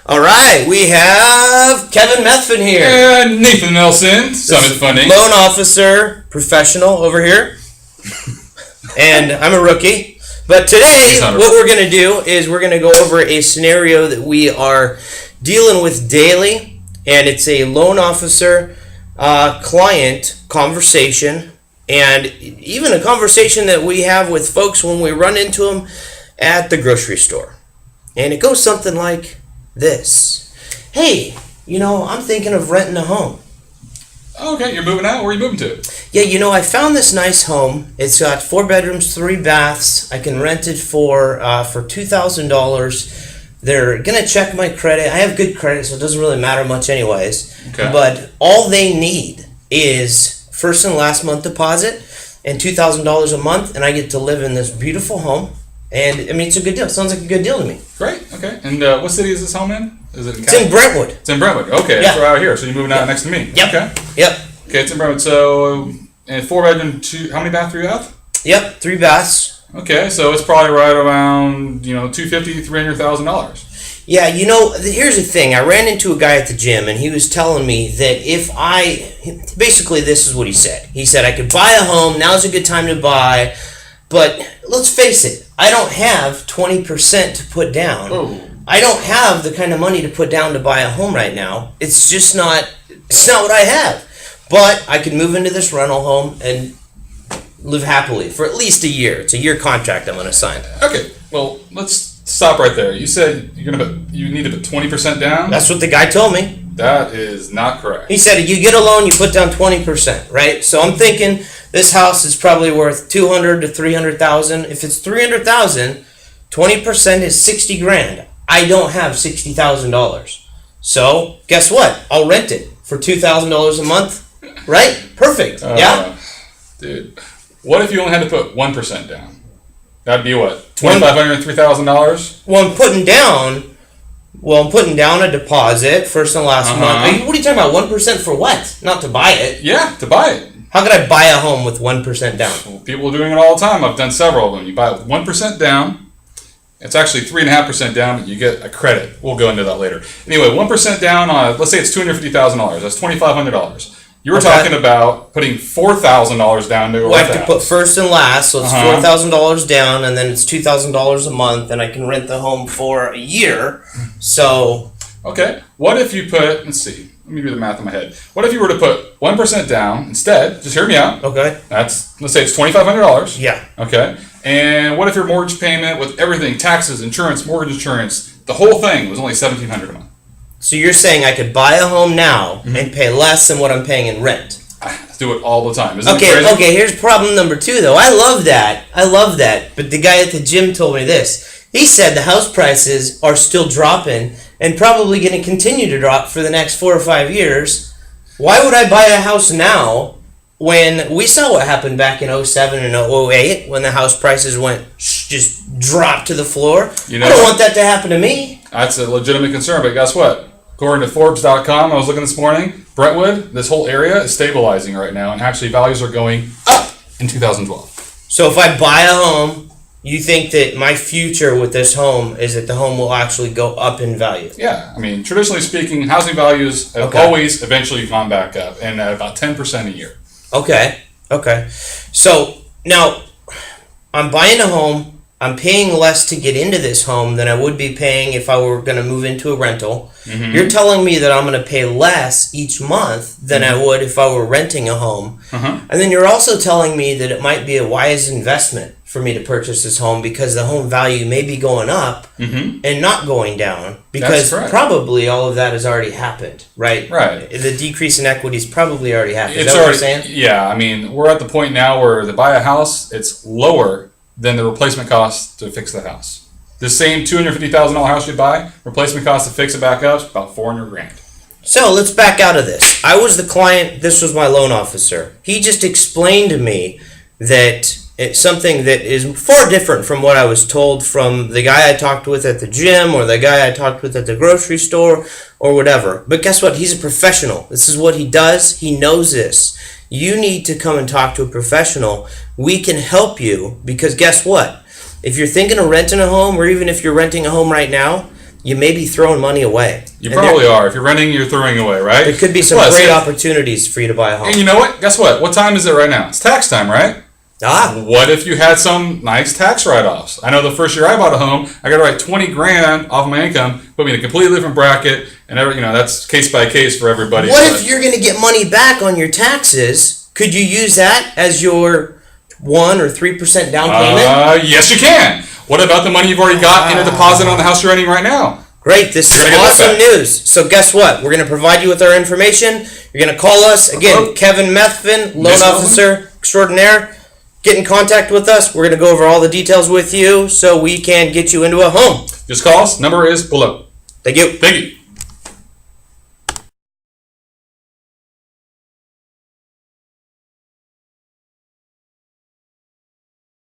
All right, we have Kevin Methvin here. And Nathan Nelson, Summit Funding. Loan officer, professional over here. And I'm a rookie. But today, what we're going to do is we're going to go over a scenario that we are dealing with daily. And it's a loan officer client conversation. And even a conversation that we have with folks when we run into them at the grocery store. And it goes something like this. Hey, I'm thinking of renting a home. Okay, you're moving out? Where are you moving to? Yeah, I found this nice home. It's got 4 bedrooms, 3 baths. I can rent it for $2,000. They're going to check my credit. I have good credit, so it doesn't really matter much anyways. Okay. But all they need is first and last month deposit and $2,000 a month, and I get to live in this beautiful home. And, it's a good deal. It sounds like a good deal to me. Great, okay. And what city is this home in? It's in Brentwood. It's in Brentwood, okay. Yeah. So we're out here, so you're moving out next to me. Yep. Okay. Yep. Okay, it's in Brentwood. So, and 4 bedroom, 2, how many baths do you have? Yep, 3 baths. Okay, so it's probably right around, $250,000, $300,000. Yeah, here's the thing. I ran into a guy at the gym, and he was telling me that basically this is what he said. He said, I could buy a home, now's a good time to buy, but let's face it, I don't have 20% to put down. Oh. I don't have the kind of money to put down to buy a home right now. It's just not what I have. But I could move into this rental home and live happily for at least a year. It's a year contract I'm going to sign. Okay, well, let's stop right there. You said you need to put 20% down? That's what the guy told me. That is not correct. He said you get a loan, you put down 20%, right? So I'm thinking this house is probably worth $200,000 to $300,000. If it's $300,000, 20% is $60,000. I don't have $60,000. So guess what? I'll rent it for $2,000 a month, right? Perfect. Yeah. Dude, what if you only had to put 1% down? That'd be what? $2,500 and $3,000? Well, I'm putting down a deposit first and last month. What are you talking about? 1% for what? Not to buy it. Yeah, to buy it. How could I buy a home with 1% down? Well, people are doing it all the time. I've done several of them. You buy it with 1% down. It's actually 3.5% down, but you get a credit. We'll go into that later. Anyway, 1% down on, let's say it's $250,000. That's $2,500. You were talking about putting $4,000 down to go I have to put first and last, so it's $4,000 down, and then it's $2,000 a month, and I can rent the home for a year. So, okay. What if you put? Let's see. Let me do the math in my head. What if you were to put 1% down instead? Just hear me out. Okay. Let's say it's $2,500. Yeah. Okay. And what if your mortgage payment with everything, taxes, insurance, mortgage insurance, the whole thing was only $1,700 a month? So you're saying I could buy a home now and pay less than what I'm paying in rent? I do it all the time. Isn't it crazy? Okay, here's problem number 2, though. I love that. But the guy at the gym told me this. He said the house prices are still dropping and probably going to continue to drop for the next 4 or 5 years. Why would I buy a house now when we saw what happened back in 07 and 08 when the house prices just dropped to the floor? I don't want that to happen to me. That's a legitimate concern, but guess what? According to Forbes.com, I was looking this morning, Brentwood, this whole area is stabilizing right now, and actually values are going up in 2012. So if I buy a home, you think that my future with this home is that the home will actually go up in value? Yeah. Traditionally speaking, housing values have always eventually gone back up, and at about 10% a year. Okay. So now I'm buying a home. I'm paying less to get into this home than I would be paying if I were going to move into a rental. Mm-hmm. You're telling me that I'm going to pay less each month than I would if I were renting a home. And then you're also telling me that it might be a wise investment for me to purchase this home because the home value may be going up and not going down because probably all of that has already happened, right? Right. The decrease in equity has probably already happened. Is that what you're saying? Yeah. We're at the point now where to buy a house, it's lower than the replacement cost to fix the house. The same $250,000 house you buy, replacement cost to fix it back up is about $400,000. So let's back out of this. I was the client. This was my loan officer. He just explained to me that it's something that is far different from what I was told from the guy I talked with at the gym or the guy I talked with at the grocery store or whatever. But guess what? He's a professional. This is what he does. He knows this. You need to come and talk to a professional. We can help you because guess what? If you're thinking of renting a home or even if you're renting a home right now, you may be throwing money away. You probably are. If you're renting, you're throwing away, right? There could be some great opportunities for you to buy a home. And you know what? Guess what? What time is it right now? It's tax time, right? What if you had some nice tax write-offs? I know the first year I bought a home, I got to write 20 grand off my income, put me in a completely different bracket, and that's case by case for everybody. What if you're going to get money back on your taxes? Could you use that as your 1 or 3% down payment? Yes, you can. What about the money you've already got in a deposit on the house you're renting right now? Great, this is awesome news. So guess what? We're going to provide you with our information. You're going to call us. Again, Kevin Methvin, loan officer extraordinaire. Get in contact with us. We're going to go over all the details with you so we can get you into a home. Just call us. Number is below. Thank you. Thank you.